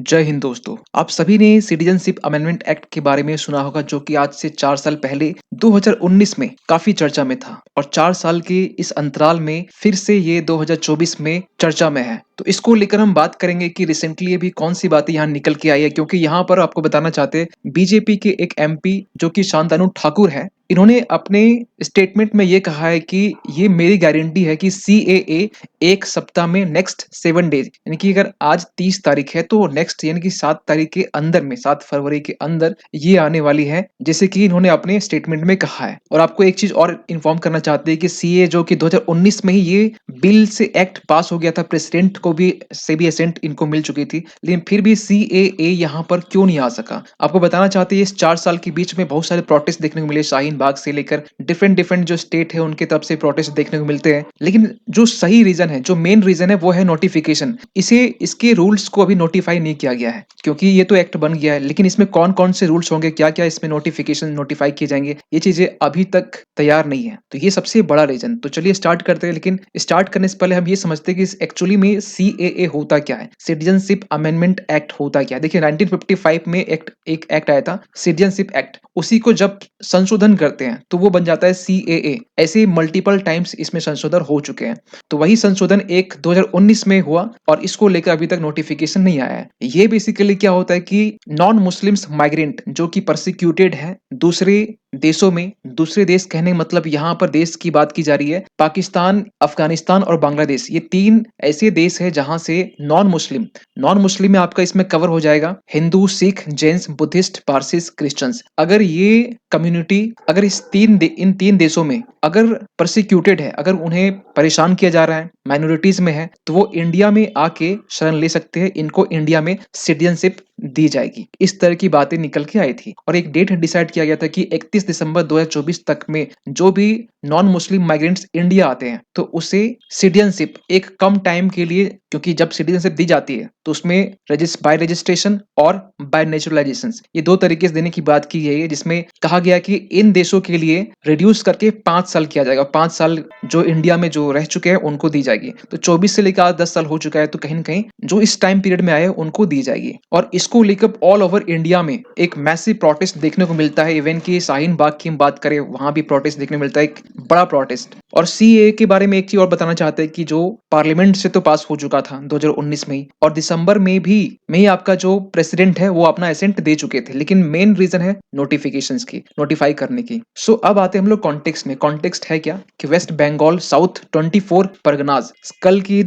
जय हिंद दोस्तों। आप सभी ने सिटीजनशिप अमेंडमेंट एक्ट के बारे में सुना होगा जो कि आज से 4 साल पहले 2019 में काफी चर्चा में था और 4 साल के इस अंतराल में फिर से ये 2024 में चर्चा में है। तो इसको लेकर हम बात करेंगे कि रिसेंटली अभी कौन सी बातें यहाँ निकल के आई है, क्योंकि यहाँ पर आपको बताना चाहते हैं बीजेपी के एक एमपी जो कि शांतनु ठाकुर है, इन्होंने अपने स्टेटमेंट में ये कहा है कि ये मेरी गारंटी है कि सीएए एक सप्ताह में नेक्स्ट 7 डेज, यानी कि अगर आज 30 तारीख है तो नेक्स्ट यानी कि 7 तारीख के अंदर में 7 फरवरी के अंदर ये आने वाली है, जैसे कि इन्होंने अपने स्टेटमेंट में कहा है। और आपको एक चीज और इन्फॉर्म करना चाहते हैं कि सीए जो कि 2019 में ही ये बिल से एक्ट पास हो गया था, प्रेसिडेंट को भी से भी असेंट इनको मिल चुकी थी, लेकिन फिर भी सीएए यहाँ पर क्यों नहीं आ सका। आपको बताना चाहते हैं इस 4 साल के बीच में बहुत सारे प्रोटेस्ट देखने को मिले, शाहीन बाग से लेकर डिफरेंट डिफरेंट जो स्टेट है उनके तरफ से प्रोटेस्ट देखने को मिलते हैं, लेकिन जो सही रीजन है, जो मेन रीजन है वो है नोटिफिकेशन। इसे इसके रूल्स को अभी नोटिफाई नहीं किया गया है, क्योंकि ये तो एक्ट बन गया है, लेकिन इसमें कौन कौन से रूल्स होंगे, क्या क्या इसमें नोटिफिकेशन नोटिफाई किए जाएंगे, ये चीजें अभी तक तैयार नहीं है। तो ये सबसे बड़ा रीजन। तो चलिए स्टार्ट करते हैं, लेकिन स्टार्ट करने से पहले हम ये समझते हैं कि एक्चुअली में सीएए होता क्या है, सिटीजनशिप अमेंडमेंट एक्ट होता क्या है। देखिए 1955 में एक एक्ट आया था, सिटीजनशिप एक्ट, उसी को जब संशोधन करते हैं तो वो बन जाता है सीएए। ऐसे मल्टीपल टाइम्स इसमें संशोधन हो चुके हैं। तो वही संशोधन एक 2019 में हुआ और इसको लेकर अभी तक नोटिफिकेशन नहीं आया है। ये बेसिकली क्या होता है कि नॉन मुस्लिम्स माइग्रेंट जो कि परसिक्यूटेड है दूसरे देशों में, दूसरे देश कहने का मतलब यहाँ पर देश की बात की जा रही है, पाकिस्तान, अफगानिस्तान और बांग्लादेश, ये 3 ऐसे देश है जहां से नॉन मुस्लिम में आपका इसमें कवर हो जाएगा हिंदू, सिख, जैन, बुद्धिस्ट, पारसीस, क्रिश्चियंस। अगर ये कम्युनिटी अगर इन 3 देशों में अगर प्रोसिक्यूटेड है, अगर उन्हें परेशान किया जा रहा है, माइनॉरिटीज में है, तो वो इंडिया में आके शरण ले सकते हैं, इनको इंडिया में सिटीजनशिप दी जाएगी। इस तरह की बातें निकल के आई थी और एक डेट डिसाइड किया गया था कि 31 दिसंबर 2024 तक में जो भी नॉन मुस्लिम माइग्रेंट्स इंडिया आते हैं तो उसे सिटीजनशिप एक कम टाइम के लिए, क्योंकि जब सिटीजनशिप दी जाती है तो उसमें बाय रजिस्ट्रेशन और बाय नेचुरलाइजेशन, ये 2 तरीके से देने की बात की गई है, जिसमें कहा गया कि इन देशों के लिए रिड्यूस करके 5 साल किया जाएगा। 5 साल जो इंडिया में जो रह चुके हैं उनको दी जाएगी। तो 24 से लेकर 10 साल हो चुका है, तो कहीं ना कहीं जो इस टाइम पीरियड में आए उनको दी जाएगी। और इसको लेकर ऑल ओवर इंडिया में एक मैसिव प्रोटेस्ट देखने को मिलता है। इवन की शाहीन बाग की हम बात करें, वहां भी प्रोटेस्ट देखने को मिलता है, एक बड़ा प्रोटेस्ट। और सीए के बारे में एक चीज और बताना चाहते हैं कि जो पार्लियामेंट से तो पास हो चुका था 2019 में ही, और दिसंबर में ही आपका जो प्रेसिडेंट है वो अपना एसेंट दे चुके थे, लेकिन मेन रीजन है नोटिफिकेशंस की, नोटिफाई करने की। सो अब आते हैं हम लोग कॉन्टेक्स्ट में। कॉन्टेक्स्ट है क्या कि वेस्ट बंगाल साउथ 24 परगनाज, कल की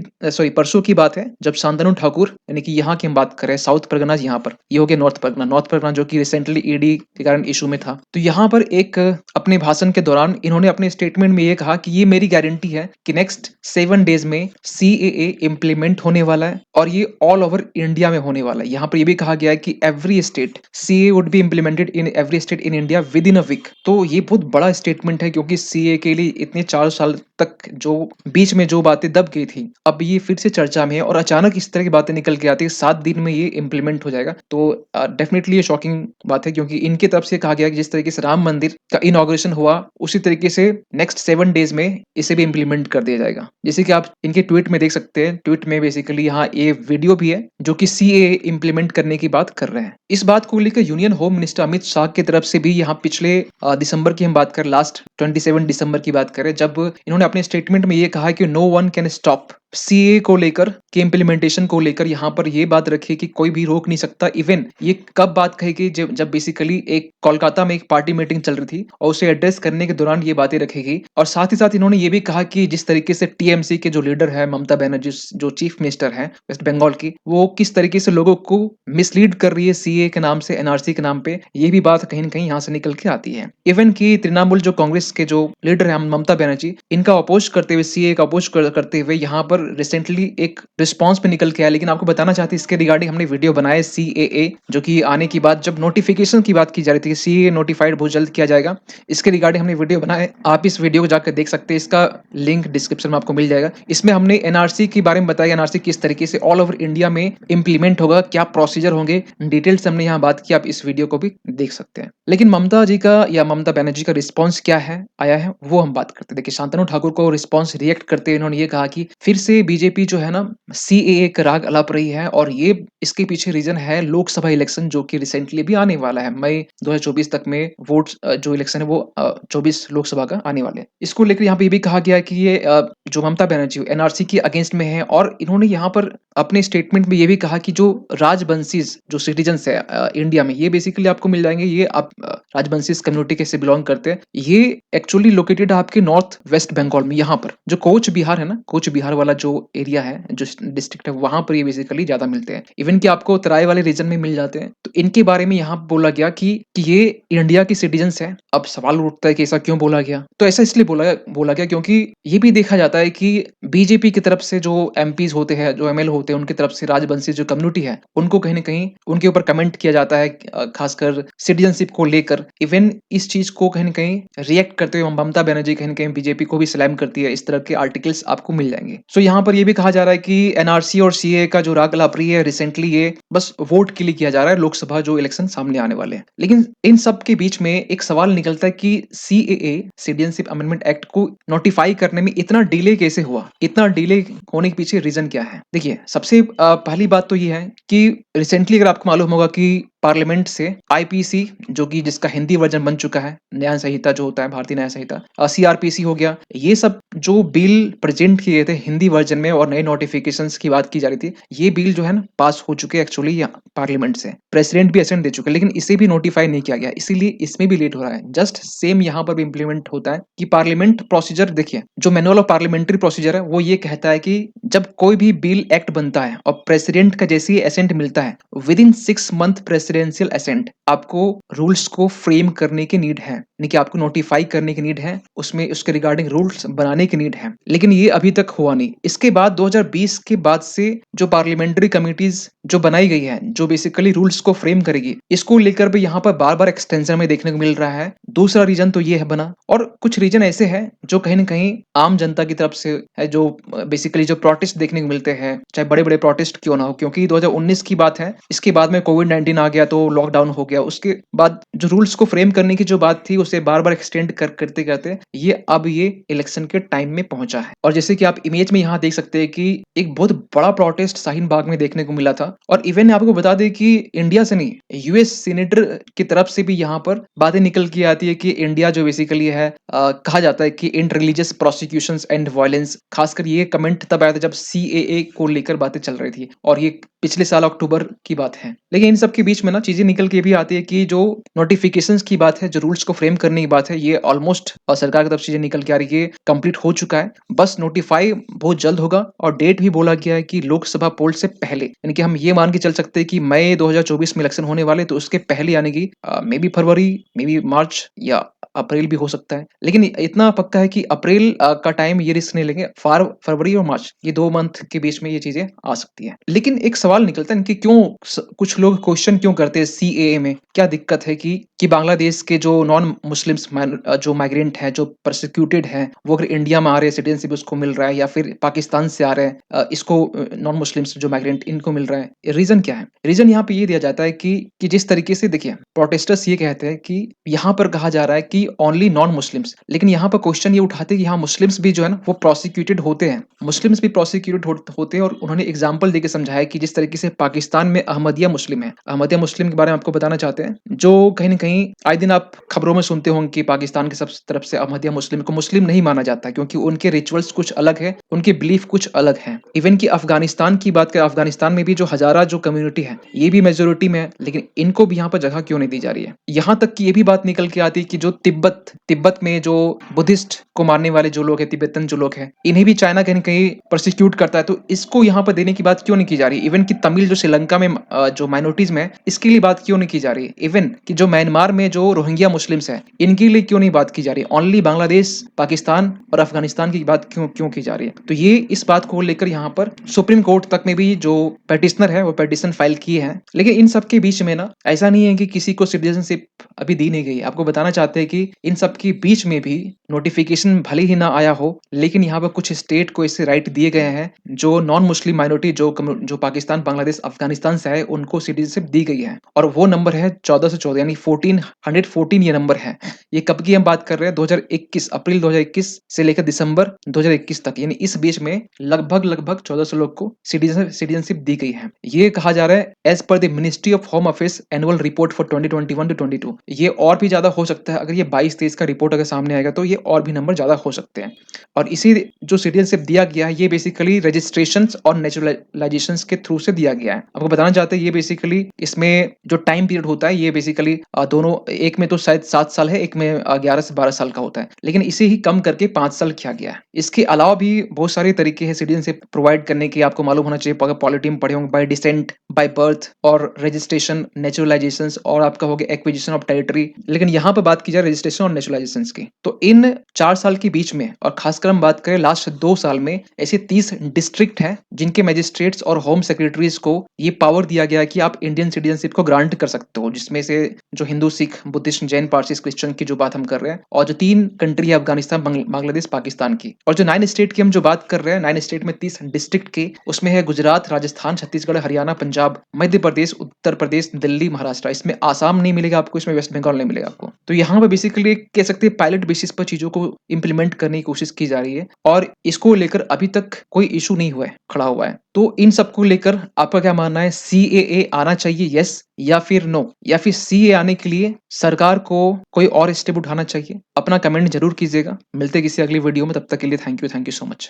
परसों की बात है जब शांतनु ठाकुर, यानी कि यहाँ की हम बात करें साउथ परगनाज, यहाँ पर ये हो गया नॉर्थ परगना जो कि रिसेंटली ईडी के कारण इशू में था। तो यहाँ पर एक अपने भाषण के दौरान इन्होंने अपने स्टेटमेंट में ये कहा कि ये मेरी गारंटी है कि नेक्स्ट 7 डेज में सीएए इम्प्लीमेंट होने वाला है और ये ऑल ओवर इंडिया में होने वाला है। यहाँ पर ये भी कहा गया है कि every state CA would be implemented in every state in India within a week. तो ये बहुत बड़ा स्टेटमेंट है, क्योंकि सीए के लिए इतने 4 साल तक जो बीच में जो बातें दब गई थी, अब ये फिर से चर्चा में है और अचानक इस तरह की बातें निकल के आती है 7 दिन में ये इम्प्लीमेंट हो जाएगा। तो डेफिनेटली ये शॉकिंग बात है, क्योंकि इनकी तरफ से कहा गया कि जिस तरीके से राम मंदिर का इनॉग्रेशन हुआ उसी तरीके से नेक्स्ट 7 डेज में इसे भी इम्प्लीमेंट कर दिया जाएगा। जैसे कि आप इनके ट्वीट में देख सकते हैं, ट्वीट में बेसिकली यहाँ ये वीडियो भी है जो कि सीए इम्प्लीमेंट करने की बात कर रहे हैं। इस बात को लेकर union home minister Amit Shah की तरफ से भी यहाँ पिछले दिसंबर की हम बात करें, लास्ट 27 दिसंबर की बात करें, जब इन्होंने अपने स्टेटमेंट में ये कहा कि no one can stop CA को लेकर के इम्प्लीमेंटेशन को लेकर, यहाँ पर ये बात रखी कि कोई भी रोक नहीं सकता। इवन ये कब बात कही कि जब बेसिकली एक कोलकाता में एक पार्टी मीटिंग चल रही थी और उसे एड्रेस करने के दौरान ये बातें रखेगी। और साथ ही साथ इन्होंने ये भी कहा कि जिस तरीके से टीएमसी के जो लीडर है ममता बनर्जी, जो चीफ मिनिस्टर है वेस्ट बंगाल की, वो किस तरीके से लोगों को मिसलीड कर रही है सीए के नाम से, एनआरसी के नाम पे, ये भी बात कहीं ना कहीं यहाँ से निकल के आती है। इवन की तृणमूल जो कांग्रेस के जो लीडर है ममता बनर्जी, इनका अपोज करते हुए, सीए का अपोज करते हुए यहाँ पर रिसेंटली एक रिस्पांस पे निकल के आया। लेकिन आपको बताना चाहते हैं इसके रिगार्डिंग हमने वीडियो बनाया सीएए जो कि आने की बात, जब नोटिफिकेशन की बात की जा रही थी, सीए नोटिफाइड बहुत जल्द किया जाएगा, इसके रिगार्डिंग हमने वीडियो बनाया, आप इस वीडियो को जाकर देख सकते हैं, इसका लिंक डिस्क्रिप्शन में आपको मिल जाएगा। इसमें हमने एनआरसी के बारे में बताया, एनआरसी किस तरीके से ऑल ओवर इंडिया में इंप्लीमेंट होगा, क्या प्रोसीजर होंगे, डिटेल्स हमने यहाँ बात की, आप इस वीडियो को भी देख सकते हैं। लेकिन ममता जी का या ममता बनर्जी का रिस्पॉन्स क्या है आया है, वो हम बात करते हैं। देखिए, शांतनु ठाकुर को रिस्पॉन्स रिएक्ट करते हुए इन्होंने ये कहा कि फिर से बीजेपी जो है ना सीएए का राग अलाप रही है, और ये इसके पीछे रीजन है लोकसभा इलेक्शन जो कि रिसेंटली भी आने वाला है। मई 2024 तक में वोट जो इलेक्शन है वो 24 लोकसभा का आने वाले हैं। इसको लेकर यहाँ पे ये भी कहा गया है कि ये जो ममता बनर्जी एनआरसी के अगेंस्ट में है, और इन्होंने यहाँ पर अपने स्टेटमेंट में ये भी कहा कि जो राजवंशीज जो सिटीजन्स है इंडिया में, ये बेसिकली आपको मिल जाएंगे। ये आप राजवंशीज कम्युनिटी के से बिलोंग करते हैं। ये एक्चुअली लोकेटेड है आपके नॉर्थ वेस्ट बंगाल में। यहाँ पर जो कोच बिहार है ना, कोच बिहार वाला जो एरिया है, जो डिस्ट्रिक्ट है, वहां पर ये बेसिकली ज्यादा मिलते हैं। इवन कि आपको तराई वाले रीजन में मिल जाते हैं। तो इनके बारे में यहाँ बोला गया कि ये इंडिया की सिटीजन्स है। अब सवाल उठता है कि ऐसा क्यों बोला गया? तो ऐसा इसलिए बोला गया क्योंकि ये भी देखा जाता है कि बीजेपी की तरफ से जो एमपीज होते हैं, जो एमएल होते हैं, उनकी तरफ से राजवंशी जो कम्युनिटी है, उनको कहीं ना कहीं उनके ऊपर कमेंट किया जाता है, खासकर सिटीजनशिप को लेकर। इवन इस चीज को कहीं ना कहीं रिएक्ट करते हुए ममता बनर्जी कहीं ना कहीं बीजेपी को भी सलाम करती है। इस तरह के आर्टिकल्स आपको मिल जाएंगे। सो यहाँ पर ये भी कहा जा रहा है कि एनआरसी और सीए का जो राग लापरी है रिसेंटली, ये बस वोट के लिए किया जा रहा है, लोकसभा जो इलेक्शन सामने आने वाले हैं। लेकिन इन सब के बीच में एक सवाल निकलता है कि सीएए सिटीजनशिप अमेंडमेंट एक्ट को नोटिफाई करने में इतना डिले कैसे हुआ? इतना डिले होने के पीछे रीजन क्या है? देखिए, सबसे पहली बात तो ये है कि रिसेंटली अगर आपको मालूम होगा कि पार्लियामेंट से आईपीसी, जो कि जिसका हिंदी वर्जन बन चुका है, न्याय संहिता जो होता है, भारतीय न्याय संहिता, सीआरपीसी हो गया, ये सब जो बिल प्रेजेंट किए थे हिंदी वर्जन में और नए नोटिफिकेशंस की बात की जा रही थी, ये बिल जो है ना पास हो चुके एक्चुअली पार्लियामेंट से। प्रेसिडेंट भी असेंट दे चुके, लेकिन इसे भी नोटिफाई नहीं किया गया, इसीलिए इसमें भी लेट हो रहा है। जस्ट सेम यहाँ पर भी इंप्लीमेंट होता है कि पार्लियामेंट प्रोसीजर, देखिए जो मैनुअल ऑफ पार्लियामेंट्री प्रोसीजर है वो ये कहता है कि जब कोई भी बिल एक्ट बनता है और प्रेसिडेंट का जैसे ही असेंट मिलता है, within 6 month presidential assent, आपको रूल्स को फ्रेम करने की नीड है, यानी कि आपको नोटिफाई करने की नीड है, उसमें उसके रिगार्डिंग रूल्स बनाने की नीड है। लेकिन ये अभी तक हुआ नहीं। इसके बाद 2020 के बाद से जो पार्लियामेंट्री कमिटीज जो बनाई गई है, जो बेसिकली रूल्स को फ्रेम करेगी, इसको लेकर भी यहाँ पर बार बार एक्सटेंशन में देखने को मिल रहा है। दूसरा रीजन तो ये है बना, और कुछ रीजन ऐसे हैं जो कहीं ना कहीं आम जनता की तरफ से है, जो बेसिकली जो प्रोटेस्ट देखने को मिलते हैं, चाहे बड़े बड़े प्रोटेस्ट क्यों ना हो, क्योंकि 2019 की बात है, इसके बाद में कोविड-19 आ गया तो लॉकडाउन हो गया। उसके बाद जो रूल्स को फ्रेम करने की जो बात थी, उसे बार बार एक्सटेंड करते करते ये अब ये इलेक्शन के टाइम में पहुंचा है। और जैसे कि आप इमेज में यहाँ देख सकते हैं कि एक बहुत बड़ा प्रोटेस्ट शाहीन बाग में देखने को मिला था। और इवन आपको बता दें कि इंडिया से नहीं, यूएस सीनेटर की तरफ से भी यहाँ पर बातें निकल के आती है कि इंडिया जो बेसिकली है, कहा जाता है कि इन रिलीजियस प्रोसिक्यूशंस एंड वायलेंस, खासकर ये कमेंट तब आया था जब सीएए को लेकर बातें चल रही थी, और ये पिछले साल अक्टूबर की बात है। लेकिन इन सब के बीच में ना चीजें निकल के भी आती है कि जो नोटिफिकेशंस की बात है, जो रूल्स को फ्रेम करने की बात है, ये ऑलमोस्ट सरकार की तरफ से चीजें निकल के आ रही है, कंप्लीट हो चुका है। बस नोटिफाई बहुत जल्द होगा, और डेट भी बोला गया है कि लोकसभा पोल से पहले, यानी कि हम ये मान के चल सकते हैं कि मई 2024 में इलेक्शन होने वाले, तो उसके पहले यानी कि may be February, may be मार्च या अप्रैल भी हो सकता है। लेकिन इतना पक्का है कि अप्रैल का टाइम ये रिस्क नहीं लेंगे। फरवरी और मार्च, ये 2 मंथ के बीच में ये चीजें आ सकती है। लेकिन एक सवाल निकलता है कि क्यों कुछ लोग क्वेश्चन क्यों करते हैं सीएए में क्या दिक्कत है कि बांग्लादेश के जो नॉन मुस्लिम्स जो माइग्रेंट है, जो प्रोसिक्यूटेड है, वो अगर इंडिया में आ रहे हैं, सिटीजनशिप उसको मिल रहा है, या फिर पाकिस्तान से आ रहे हैं, इसको नॉन मुस्लिम्स जो माइग्रेंट इनको मिल रहा है। रीजन क्या है? रीजन यहाँ पे ये दिया जाता है कि जिस तरीके से, देखिए, प्रोटेस्टर्स ये कहते हैं कि यहाँ पर कहा जा रहा है कि ओनली नॉन मुस्लिम्स, लेकिन यहाँ पर क्वेश्चन ये उठाते हैं कि यहाँ मुस्लिम्स भी जो है ना वो प्रोसिक्यूटेड होते हैं, मुस्लिम्स भी प्रोसिक्यूटेड होते हैं। और उन्होंने एग्जाम्पल देके समझाया कि जिस तरीके से पाकिस्तान में अहमदिया मुस्लिम है, अहमदिया मुस्लिम के बारे में आपको बताना चाहते हैं, जो कहीं ना कहीं आए दिन आप खबरों में सुनते होंगे कि पाकिस्तान की सब तरफ से अहमदिया मुस्लिम को मुस्लिम नहीं माना जाता, क्योंकि उनके रिचुअल्स कुछ अलग है, उनके बिलीफ कुछ अलग है। इवन कि अफगानिस्तान की बात करें, अफगानिस्तान में भी जो हजारा जो कम्युनिटी है, ये भी मेजोरिटी में है, लेकिन इनको भी यहाँ पर जगह क्यों नहीं दी जा रही है? यहाँ तक कि ये भी बात निकल के आती है कि जो तिब्बत में जो बुद्धिस्ट को मानने वाले जो लोग हैं, तिब्बतन जो लोग हैं, इन्हें भी चाइना कहीं कहीं प्रोसिक्यूट करता है, तो इसको यहाँ पर देने की बात क्यों नहीं की जा रही? इवन कि तमिल जो श्रीलंका में जो माइनॉरिटीज में, इसके लिए बात क्यों नहीं की जा रही? इवन कि जो म्यांमार में जो रोहिंग्या मुस्लिम्स है, इनके लिए क्यों नहीं बात की जा रही? ओनली बांग्लादेश, पाकिस्तान और अफगानिस्तान की बात क्यों क्यों की जा रही है? तो ये इस बात को लेकर यहाँ पर सुप्रीम कोर्ट तक में भी जो पेटिशनर है वो पेटिशन फाइल किए हैं। लेकिन इन सब के बीच में ना ऐसा नहीं है कि किसी को सिटीजनशिप अभी दी नहीं गई। आपको बताना चाहते हैं कि इन सब के बीच में भी नोटिफिकेशन भले ही ना आया हो, लेकिन यहाँ पर कुछ स्टेट को ऐसे राइट दिए गए हैं जो नॉन मुस्लिम माइनॉरिटी जो पाकिस्तान पाकिस्तान, बांग्लादेश, अफ़गानिस्तान से आए उनको सिटीज़नशिप दी गई है और वो नंबर है 14 से 14 यानी 1414 ये नंबर है। ये कब की हम बात कर रहे हैं 2021 अप्रैल 2021 से लेकर दिसंबर 2021 तक यानी इस बीच में लगभग 1400 लोग को सिटीज़नशिप दी गई है। ये कहा जा रहा है as per the ministry of home affairs annual report for 2021 to 22। ये और भी ज़्यादा हो सकता है अगर ये 22-23 का रिपोर्ट अगर सामने आएगा तो ये और भी नंबर ज़्यादा हो सकते हैं। और इसी जो सिटीज़नशिप दिया गया है ये बेसिकली रजिस्ट्रेशंस और नेचुरलाइजेशंस के थ्रू से दिया गया है। आपको बताना चाहते हैं ये बेसिकली इसमें जो टाइम पीरियड होता है ये बेसिकली दोनों एक में तो शायद 7 साल है, एक में 11 से 12 साल का होता है। लेकिन इसे ही कम करके 5 साल किया गया है। इसके अलावा भी बहुत सारे तरीके हैं सिटीज़नशिप प्रोवाइड करने के आपको मालूम होना चाहिए अगर पॉलिटी में पढ़े होंगे बाय डिसेंट, बाय बर्थ और रजिस्ट्रेशन, नेचुरलाइजेशंस और आपका हो गया एक्विजिशन ऑफ टेरिटरी। लेकिन यहाँ पे बात की जाए रजिस्ट्रेशन और नेचुरलाइजेशंस की तो इन 4 साल के बीच में और खासकर हम बात करें लास्ट 2 साल में ऐसे 30 डिस्ट्रिक्ट हैं जिनके मजिस्ट्रेट्स और होम सेक्रेटरीज को ये पावर दिया गया है कि आप इंडियन सिटीजनशिप को ग्रांट कर सकते हो, जिसमें से जो हिंदू, सिख, बुद्धिस्ट, जैन, पारसी, क्रिश्चियन की जो बात हम कर रहे हैं और जो 3 कंट्री है अफगानिस्तान, बांग्लादेश, पाकिस्तान की और जो 9 स्टेट की हम जो बात कर रहे हैं 9 स्टेट में 30 डिस्ट्रिक्ट के उसमें है गुजरात, राजस्थान, छत्तीसगढ़, हरियाणा, पंजाब, मध्य प्रदेश, उत्तर प्रदेश, दिल्ली, महाराष्ट्र। इसमें आसाम नहीं मिलेगा आपको, इसमें वेस्ट बंगाल नहीं मिलेगा आपको। तो यहाँ पे बेसिकली कह सकते हैं पायलट बेसिस पर चीजों को इंप्लीमेंट करने की कोशिश की जा रही है और इसको लेकर अभी तक कोई इशू नहीं हुआ है, खड़ा हुआ है। तो इन सबको लेकर आपका क्या मानना है? सीएए आना चाहिए यस या फिर नो, या फिर सीए आने के लिए सरकार को कोई और स्टेप उठाना चाहिए? अपना कमेंट जरूर कीजिएगा। मिलते हैं किसी अगली वीडियो में, तब तक के लिए थैंक यू सो मच।